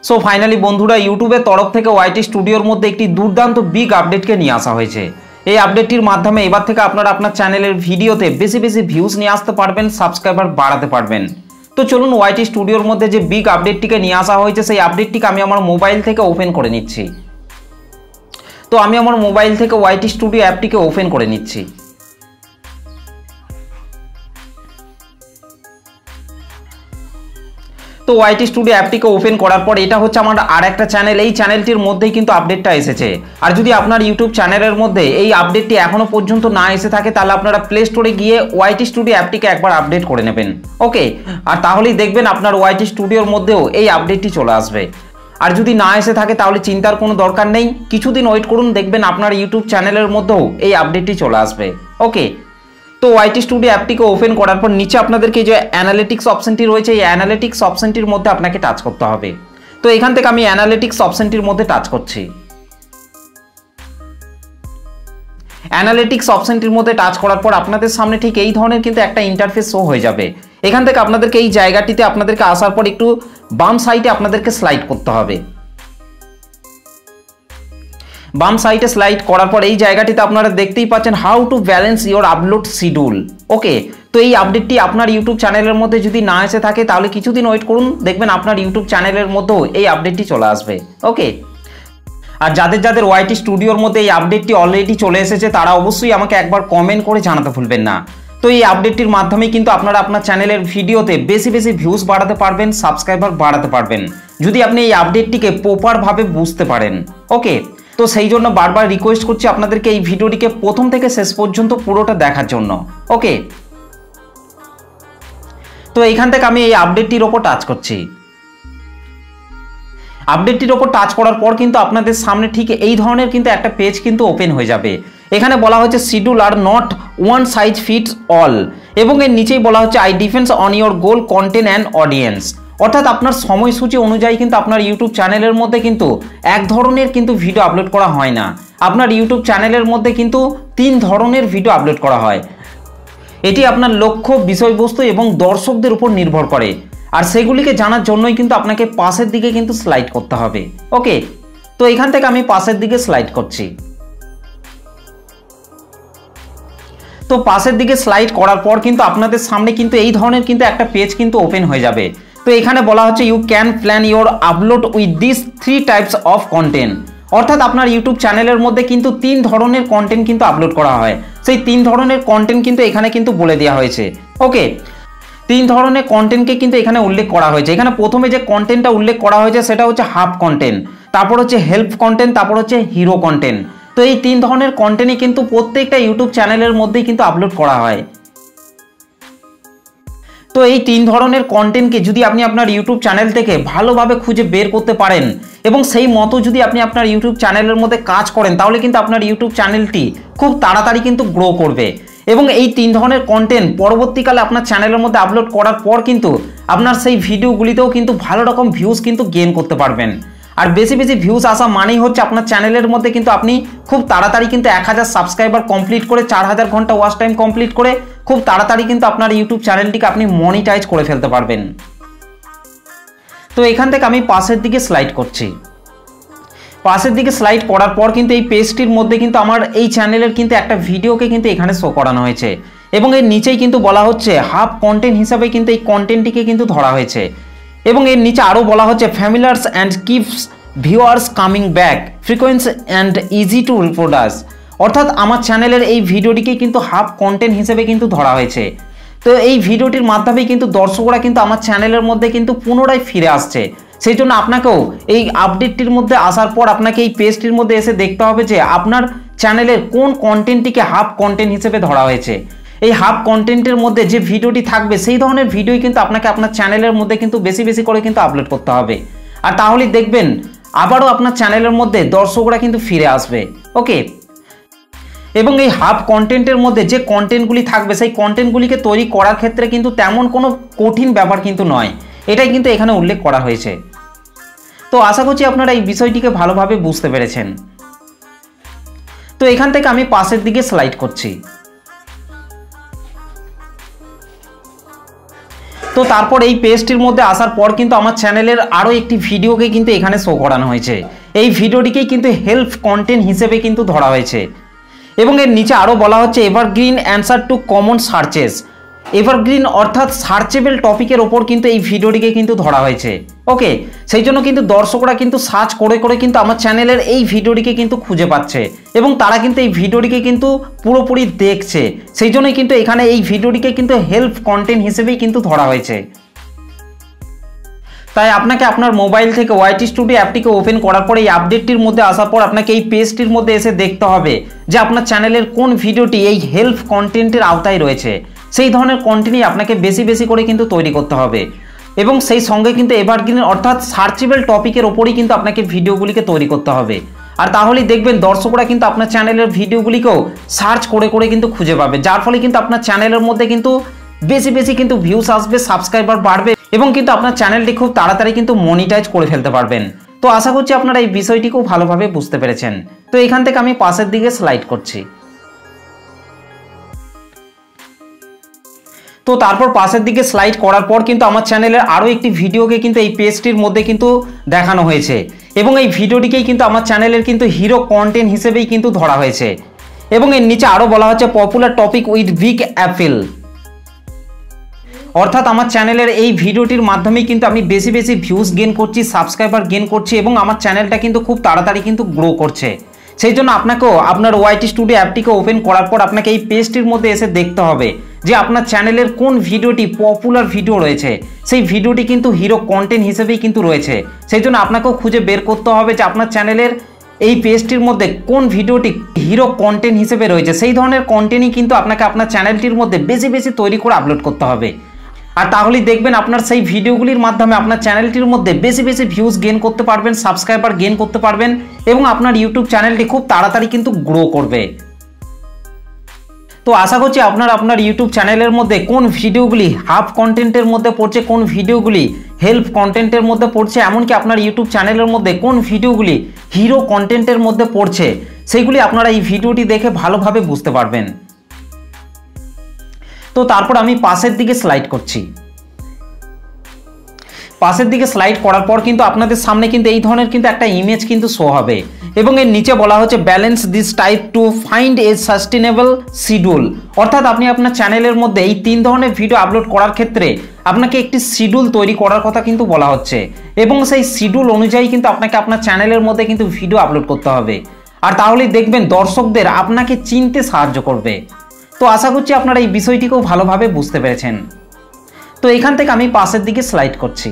So finally বন্ধুরা, ইউটিউবের তরফ থেকে ওয়াইটি স্টুডিওর মধ্যে একটি দুর্দান্ত বিগ আপডেটকে নিয়ে আসা হয়েছে। এই আপডেটটির মাধ্যমে এবার থেকে আপনারা আপনার চ্যানেলের ভিডিওতে বেশি বেশি ভিউজ নিয়ে আসতে পারবেন, সাবস্ক্রাইবার বাড়াতে পারবেন। তো চলুন ওয়াইটি স্টুডিওর মধ্যে যে বিগ আপডেটটিকে নিয়ে আসা হয়েছে সেই আপডেটটিকে আমি আমার মোবাইল থেকে ওপেন করে নিচ্ছি। তো আমি আমার মোবাইল থেকে ওয়াইটি স্টুডিও অ্যাপটিকে ওপেন করে নিচ্ছি। তো ওয়াইটি স্টুডিও অ্যাপটিকে ওপেন করার পর এটা হচ্ছে আমার আর একটা চ্যানেল। এই চ্যানেলটির মধ্যেই কিন্তু আপডেটটা এসেছে। আর যদি আপনার ইউটিউব চ্যানেলের মধ্যে এই আপডেটটি এখনো পর্যন্ত না এসে থাকে তাহলে আপনারা প্লে স্টোরে গিয়ে ওয়াইটি স্টুডিও অ্যাপটিকে একবার আপডেট করে নেবেন। ওকে, আর তাহলেই দেখবেন আপনার ওয়াইটি স্টুডিওর মধ্যেও এই আপডেটটি চলে আসবে। আর যদি না এসে থাকে তাহলে চিন্তার কোনো দরকার নেই, কিছুদিন ওয়েট করুন, দেখবেন আপনার ইউটিউব চ্যানেলের মধ্যেও এই আপডেটটি চলে আসবে। ওকে, তো ওয়াইটি স্টুডিও অ্যাপটিকে ওপেন করার পর নিচে আপনাদেরকে যে অ্যানালিটিক্স অপশনটি রয়েছে এই অ্যানালিটিক্স অপশনটির মধ্যে আপনাকে টাচ করতে হবে। তো এখান থেকে আমি অ্যানালিটিক্স অপশনটির মধ্যে টাচ করছি। অ্যানালিটিক্স অপশনটির মধ্যে টাচ করার পর আপনাদের সামনে ঠিক এই ধরনের কিন্তু একটা ইন্টারফেস শো হয়ে যাবে। এখান থেকে আপনাদেরকে এই জায়গাটিতে আপনাদেরকে আসার পর একটু বাম সাইডে আপনাদেরকে স্লাইড করতে হবে। বাম সাইডে স্লাইড করার পর এই জায়গাটিতে আপনারা দেখতেই পাচ্ছেন how to balance your upload schedule. Okay, তো এই আপডেটটি আপনার ইউটিউব চ্যানেলের মধ্যে যদি না এসে থাকে তাহলে কিছুদিন ওয়েট করুন, দেখবেন আপনার ইউটিউব চ্যানেলের মধ্যেও এই আপডেটটি চলে আসবে। ওকে, আর যাদের যাদের ওয়াইটি স্টুডিওর মধ্যে এই আপডেটটি অলরেডি চলে এসেছে তারা অবশ্যই আমাকে একবার কমেন্ট করে জানাতে ভুলবেন না। তো এই আপডেটটির মাধ্যমে কিন্তু আপনারা আপনার চ্যানেলের ভিডিওতে বেশি বেশি ভিউজ বাড়াতে পারবেন, সাবস্ক্রাইবার বাড়াতে পারবেন, যদি আপনি এই আপডেটটিকে প্রপারভাবে বুঝতে পারেন। ওকে, তো সেই জন্য বারবার রিকোয়েস্ট করছি আপনাদেরকে এই ভিডিওটিকে প্রথম থেকে শেষ পর্যন্ত পুরোটা দেখার জন্য। ওকে, তো এইখান থেকে আমি এই আপডেটটির ওপর টাচ করছি। আপডেটটির ওপর টাচ করার পর কিন্তু আপনাদের সামনে ঠিক এই ধরনের কিন্তু একটা পেজ কিন্তু ওপেন হয়ে যাবে। এখানে বলা হচ্ছে schedule are not one size fits all, এবং এর নিচেই বলা হচ্ছে I depends on your goal content and audience. অর্থাৎ আপনার সময়সূচি অনুযায়ী কিন্তু আপনার ইউটিউব চ্যানেলের মধ্যে কিন্তু এক ধরনের কিন্তু ভিডিও আপলোড করা হয় না। আপনার ইউটিউব চ্যানেলের মধ্যে কিন্তু 3 ধরনের ভিডিও আপলোড করা হয়। এটি আপনার লক্ষ্য, বিষয়বস্তু এবং দর্শকদের উপর নির্ভর করে। আর সেগুলিকে জানার জন্যই কিন্তু আপনাকে পাশের দিকে কিন্তু স্লাইড করতে হবে। ওকে, তো এখান থেকে আমি পাশের দিকে স্লাইড করছি। তো পাশের দিকে স্লাইড করার পর কিন্তু আপনাদের সামনে কিন্তু এই ধরনের কিন্তু একটা পেজ কিন্তু ওপেন হয়ে যাবে। তো এখানে বলা হচ্ছে you can plan your upload with this 3 types of content. অর্থাৎ আপনার ইউটিউব চ্যানেলের মধ্যে কিন্তু 3 ধরনের কন্টেন্ট কিন্তু আপলোড করা হয়। সেই 3 ধরনের কন্টেন্ট কিন্তু এখানে কিন্তু বলে দেওয়া হয়েছে। ওকে, 3 ধরনের কন্টেন্টকে কিন্তু এখানে উল্লেখ করা হয়েছে। এখানে প্রথমে যে কন্টেন্টটা উল্লেখ করা হয়েছে সেটা হচ্ছে হাফ কন্টেন্ট, তারপর হচ্ছে হেল্প কন্টেন্ট, তারপর হচ্ছে হিরো কন্টেন্ট। তো এই 3 ধরনের কন্টেন্টই কিন্তু প্রত্যেকটা ইউটিউব চ্যানেলের মধ্যেই কিন্তু আপলোড করা হয়। তো এই 3 ধরনের কন্টেন্টকে যদি আপনি আপনার ইউটিউব চ্যানেল থেকে ভালোভাবে খুঁজে বের করতে পারেন এবং সেই মতো যদি আপনি আপনার ইউটিউব চ্যানেলের মধ্যে কাজ করেন তাহলে কিন্তু আপনার ইউটিউব চ্যানেলটি খুব তাড়াতাড়ি কিন্তু গ্রো করবে। এবং এই 3 ধরনের কন্টেন্ট পরবর্তীকালে আপনার চ্যানেলের মধ্যে আপলোড করার পর কিন্তু আপনার সেই ভিডিওগুলিতেও কিন্তু ভালো রকম ভিউজ কিন্তু গেইন করতে পারবেন। আর বেশি বেশি ভিউজ আসা মানেই হচ্ছে আপনার চ্যানেলের মধ্যে কিন্তু আপনি খুব তাড়াতাড়ি কিন্তু 1000 সাবস্ক্রাইবার কমপ্লিট করে 4000 ঘন্টা ওয়াচ টাইম কমপ্লিট করে খুব তাড়াতাড়ি কিন্তু আপনার ইউটিউব চ্যানেলটিকে আপনি মনিটাইজ করে ফেলতে পারবেন। তো এখান থেকে আমি পাশের দিকে স্লাইড করছি। পাশের দিকে স্লাইড করার পর কিন্তু এই পেজটির মধ্যে কিন্তু আমার এই চ্যানেলের কিন্তু একটা ভিডিওকে কিন্তু এখানে শো করানো হয়েছে এবং এর নিচেই কিন্তু বলা হচ্ছে হাফ কন্টেন্ট হিসাবে কিন্তু এই কন্টেন্টটিকে কিন্তু ধরা হয়েছে। এবং এর নিচে আরও বলা হচ্ছে familiars and keeps viewers coming back, frequency and easy to reproduce. অর্থাৎ আমার চ্যানেলের এই ভিডিওটিকে কিন্তু হাফ কন্টেন্ট হিসেবে কিন্তু ধরা হয়েছে। তো এই ভিডিওটির মাধ্যমে কিন্তু দর্শকরা কিন্তু আমার চ্যানেলের মধ্যে কিন্তু পুনরায় ফিরে আসছে। সেই জন্য আপনাকেও এই আপডেটটির মধ্যে আসার পর আপনাকে এই পেজটির মধ্যে এসে দেখতে হবে যে আপনার চ্যানেলের কোন কন্টেন্টটিকে হাফ কন্টেন্ট হিসেবে ধরা হয়েছে। এই হাফ কন্টেন্টের মধ্যে যে ভিডিওটি থাকবে সেই ধরনের ভিডিওই কিন্তু আপনাকে আপনার চ্যানেলের মধ্যে কিন্তু বেশি বেশি করে কিন্তু আপলোড করতে হবে। আর তাহলেই দেখবেন আবারও আপনার চ্যানেলের মধ্যে দর্শকরা কিন্তু ফিরে আসবে। ওকে, এবং এই হাফ কন্টেন্টের মধ্যে যে কন্টেন্টগুলি থাকবে সেই কন্টেন্টগুলিকে তৈরি করার ক্ষেত্রে কিন্তু তেমন কোনো কঠিন ব্যাপার কিন্তু নয়, এটাই কিন্তু এখানে উল্লেখ করা হয়েছে। তো আশা করছি আপনারা এই বিষয়টিকে ভালোভাবে বুঝতে পেরেছেন। তো এখান থেকে আমি পাশের দিকে স্লাইড করছি। তো তারপর এই পেজটির মধ্যে আসার পর কিন্তু আমার চ্যানেলের আরও একটি ভিডিওকে কিন্তু এখানে শো করানো হয়েছে। এই ভিডিওটিকেই কিন্তু হেল্প কন্টেন্ট হিসেবে কিন্তু ধরা হয়েছে এবং এর নিচে আরও বলা হচ্ছে evergreen answer to common searches. Evergreen অর্থাৎ সার্চেবল টপিকের ওপর কিন্তু এই ভিডিওটিকে কিন্তু ধরা হয়েছে। ওকে, সেই জন্য কিন্তু দর্শকরা কিন্তু সার্চ করে করে কিন্তু আমার চ্যানেলের এই ভিডিওটিকে কিন্তু খুঁজে পাচ্ছে এবং তারা কিন্তু এই ভিডিওটিকে কিন্তু পুরোপুরি দেখছে। সেই জন্যই কিন্তু এখানে এই ভিডিওটিকে কিন্তু হেল্প কন্টেন্ট হিসেবেই কিন্তু ধরা হয়েছে। তাই আপনাকে আপনার মোবাইল থেকে ওয়াইটি স্টুডিও অ্যাপটিকে ওপেন করার পরে এই আপডেটটির মধ্যে আসার পর আপনাকে এই পেজটির মধ্যে এসে দেখতে হবে যে আপনার চ্যানেলের কোন ভিডিওটি এই হেল্প কন্টেন্টের আওতায় রয়েছে। সেই ধরনের কন্টেন্টই আপনাকে বেশি বেশি করে কিন্তু তৈরি করতে হবে এবং সেই সঙ্গে কিন্তু এভারগ্রিন অর্থাৎ সার্চেবল টপিকের ওপরই কিন্তু আপনাকে ভিডিওগুলিকে তৈরি করতে হবে। আর তাহলেই দেখবেন দর্শকরা কিন্তু আপনার চ্যানেলের ভিডিওগুলিকেও সার্চ করে করে কিন্তু খুঁজে পাবে, যার ফলে কিন্তু আপনার চ্যানেলের মধ্যে কিন্তু বেশি বেশি কিন্তু ভিউস আসবে, সাবস্ক্রাইবার বাড়বে এবং কিন্তু আপনার চ্যানেলটি খুব তাড়াতাড়ি কিন্তু মনিটাইজ করে ফেলতে পারবেন। তো আশা করছি আপনারা এই বিষয়টিকেও ভালোভাবে বুঝতে পেরেছেন। তো এখান থেকে আমি পাশের দিকে স্লাইড করছি। তো তারপর পাশের দিকে স্লাইড করার পর কিন্তু আমার চ্যানেলের আরও একটি ভিডিওকে কিন্তু এই পেজটির মধ্যে কিন্তু দেখানো হয়েছে এবং এই ভিডিওটিকেই কিন্তু আমার চ্যানেলের কিন্তু হিরো কন্টেন্ট হিসেবেই কিন্তু ধরা হয়েছে এবং এর নিচে আরও বলা হচ্ছে popular topic with big Apple. অর্থাৎ আমার চ্যানেলের এই ভিডিওটির মাধ্যমেই কিন্তু আমি বেশি বেশি ভিউজ গেইন করছি, সাবস্ক্রাইবার গেইন করছি এবং আমার চ্যানেলটা কিন্তু খুব তাড়াতাড়ি কিন্তু গ্রো করছে। সেই জন্য আপনাকেও আপনার ওয়াইটি স্টুডিও অ্যাপটিকে ওপেন করার পর আপনাকে এই পেজটির মধ্যে এসে দেখতে হবে যে আপনার চ্যানেলের কোন ভিডিওটি পপুলার ভিডিও রয়েছে, সেই ভিডিওটি কিন্তু হিরো কন্টেন্ট হিসেবেই কিন্তু রয়েছে। সেই জন্য আপনাকেও খুঁজে বের করতে হবে যে আপনার চ্যানেলের এই পেজটির মধ্যে কোন ভিডিওটি হিরো কন্টেন্ট হিসেবে রয়েছে। সেই ধরনের কন্টেন্টই কিন্তু আপনাকে আপনার চ্যানেলটির মধ্যে বেশি বেশি তৈরি করে আপলোড করতে হবে। আর তাহলেই দেখবেন আপনার সেই ভিডিওগুলির মাধ্যমে আপনার চ্যানেলটির মধ্যে বেশি বেশি ভিউজ গেইন করতে পারবেন, সাবস্ক্রাইবার গেইন করতে পারবেন এবং আপনার ইউটিউব চ্যানেলটি খুব তাড়াতাড়ি কিন্তু গ্রো করবে। তো আশা করছি আপনারা আপনার ইউটিউব চ্যানেলের মধ্যে কোন ভিডিওগুলি হাফ কন্টেন্টের মধ্যে পড়ছে, কোন ভিডিওগুলি হেল্প কন্টেন্টের মধ্যে পড়ছে, এমনকি আপনার ইউটিউব চ্যানেলের মধ্যে কোন ভিডিওগুলি হিরো কন্টেন্টের মধ্যে পড়ছে, সেইগুলি আপনারা এই ভিডিওটি দেখে ভালোভাবে বুঝতে পারবেন। তো তারপর আমি পাশের দিকে স্লাইড করছি। পাশের দিকে স্লাইড করার পর কিন্তু আপনাদের সামনে কিন্তু এই ধরনের কিন্তু একটা ইমেজ কিন্তু শো হবে এবং এর নিচে বলা হচ্ছে balance this type to find a sustainable schedule. অর্থাৎ আপনি আপনার চ্যানেলের মধ্যে এই 3 ধরনের ভিডিও আপলোড করার ক্ষেত্রে আপনাকে একটি শিডিউল তৈরি করার কথা কিন্তু বলা হচ্ছে এবং সেই শিডিউল অনুযায়ী কিন্তু আপনাকে আপনার চ্যানেলের মধ্যে কিন্তু ভিডিও আপলোড করতে হবে। আর তাহলেই দেখবেন দর্শকদের আপনাকে চিনতে সাহায্য করবে। তো আশা করছি আপনারা এই বিষয়টিকেও ভালোভাবে বুঝতে পেরেছেন। তো এখান থেকে আমি পাশের দিকে স্লাইড করছি।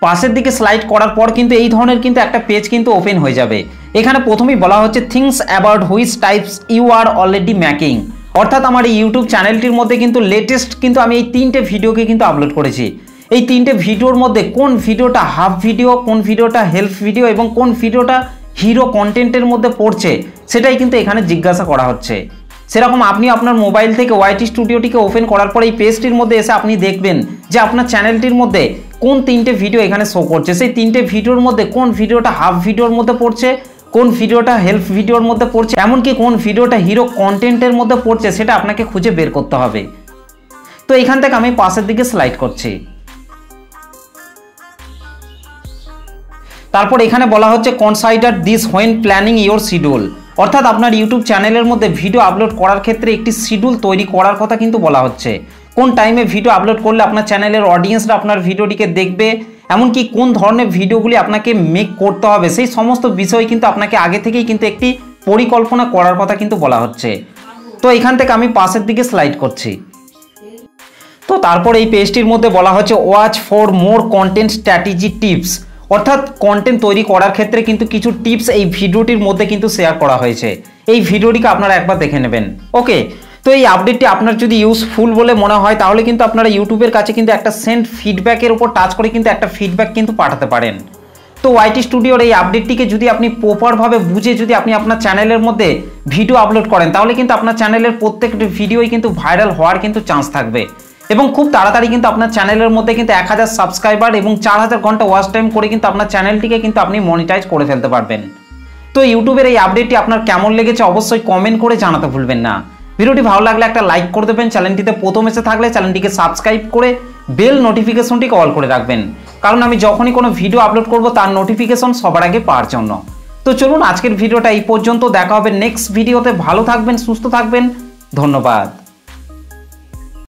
পাশের দিকে স্লাইড করার পর কিন্তু এই ধরনের কিন্তু একটা পেজ কিন্তু ওপেন হয়ে যাবে। এখানে প্রথমেই বলা হচ্ছে things about which types you are already making. অর্থাৎ আমার এই ইউটিউব চ্যানেলটির মধ্যে কিন্তু লেটেস্ট কিন্তু আমি এই 3টে ভিডিওকে কিন্তু আপলোড করেছি। এই 3টে ভিডিওর মধ্যে কোন ভিডিওটা হাফ ভিডিও, কোন ভিডিওটা হেল্প ভিডিও এবং কোন ভিডিওটা হিরো কন্টেন্টের মধ্যে পড়ছে সেটাই কিন্তু এখানে জিজ্ঞাসা করা হচ্ছে। সেরকম আপনি আপনার মোবাইল থেকে ওয়াইটি স্টুডিওটিকে ওপেন করার পর এই পেজটির মধ্যে এসে আপনি দেখবেন যে আপনার চ্যানেলটির মধ্যে কোন 3টে ভিডিও এখানে শো করছে, সেই 3টে ভিডিওর মধ্যে কোন ভিডিওটা হাফ ভিডিওর মধ্যে পড়ছে, কোন ভিডিওটা হেল্প ভিডিওর মধ্যে পড়ছে, এমনকি কোন ভিডিওটা হিরো কন্টেন্টের মধ্যে পড়ছে সেটা আপনাকে খুঁজে বের করতে হবে। তো এখান থেকে আমি পাশের দিকে স্লাইড করছি। তারপর এখানে বলা হচ্ছে consider this when planning your schedule. অর্থাৎ আপনার ইউটিউব চ্যানেলের মধ্যে ভিডিও আপলোড করার ক্ষেত্রে একটি শিডিউল তৈরি করার কথা কিন্তু বলা হচ্ছে। কোন টাইমে ভিডিও আপলোড করলে আপনার চ্যানেলের অডিয়েন্সরা আপনার ভিডিওটিকে দেখবে, এমনকি কোন ধরনের ভিডিওগুলি আপনাকে মেক করতে হবে, সেই সমস্ত বিষয় কিন্তু আপনাকে আগে থেকেই কিন্তু একটি পরিকল্পনা করার কথা কিন্তু বলা হচ্ছে। তো এখান থেকে আমি পাশের দিকে স্লাইড করছি। তো তারপর এই পেজটির মধ্যে বলা হচ্ছে watch for more content strategy tips. অর্থাৎ কন্টেন্ট তৈরি করার ক্ষেত্রে কিন্তু কিছু টিপস এই ভিডিওটির মধ্যে কিন্তু শেয়ার করা হয়েছে। এই ভিডিওটিকে আপনারা একবার দেখে নেবেন। ওকে, তো এই আপডেটটি আপনার যদি ইউজফুল বলে মনে হয় তাহলে কিন্তু আপনারা ইউটিউবের কাছে কিন্তু একটা সেন্ড ফিডব্যাকের উপর টাচ করে কিন্তু একটা ফিডব্যাক কিন্তু পাঠাতে পারেন। তো ওয়াইটি স্টুডিওর এই আপডেটটিকে যদি আপনি প্রপারভাবে বুঝে যদি আপনি আপনার চ্যানেলের মধ্যে ভিডিও আপলোড করেন তাহলে কিন্তু আপনার চ্যানেলের প্রত্যেকটি ভিডিওই কিন্তু ভাইরাল হওয়ার কিন্তু চান্স থাকবে এবং খুব তাড়াতাড়ি কিন্তু আপনার চ্যানেলের মধ্যে কিন্তু 1000 সাবস্ক্রাইবার এবং 4000 ঘন্টা ওয়াচ টাইম করে কিন্তু আপনার চ্যানেলটিকে কিন্তু আপনি মনিটাইজ করে ফেলতে পারবেন। তো ইউটিউবের এই আপডেটটি আপনার কেমন লেগেছে অবশ্যই কমেন্ট করে জানাতে ভুলবেন না ভিডিওটি ভালো লাগলে একটা লাইক করে দেবেন, চ্যানেলটিতে প্রথম এসে থাকলে চ্যানেলটিকে সাবস্ক্রাইব করে বেল নোটিফিকেশনটিকে অল করে রাখবেন, কারণ আমি যখনই কোনো ভিডিও আপলোড করব তার নোটিফিকেশন সবার আগে পাওয়ার জন্য। তো চলুন আজকের ভিডিওটা এই পর্যন্ত, দেখা হবে নেক্সট ভিডিওতে। ভালো থাকবেন, সুস্থ থাকবেন, ধন্যবাদ।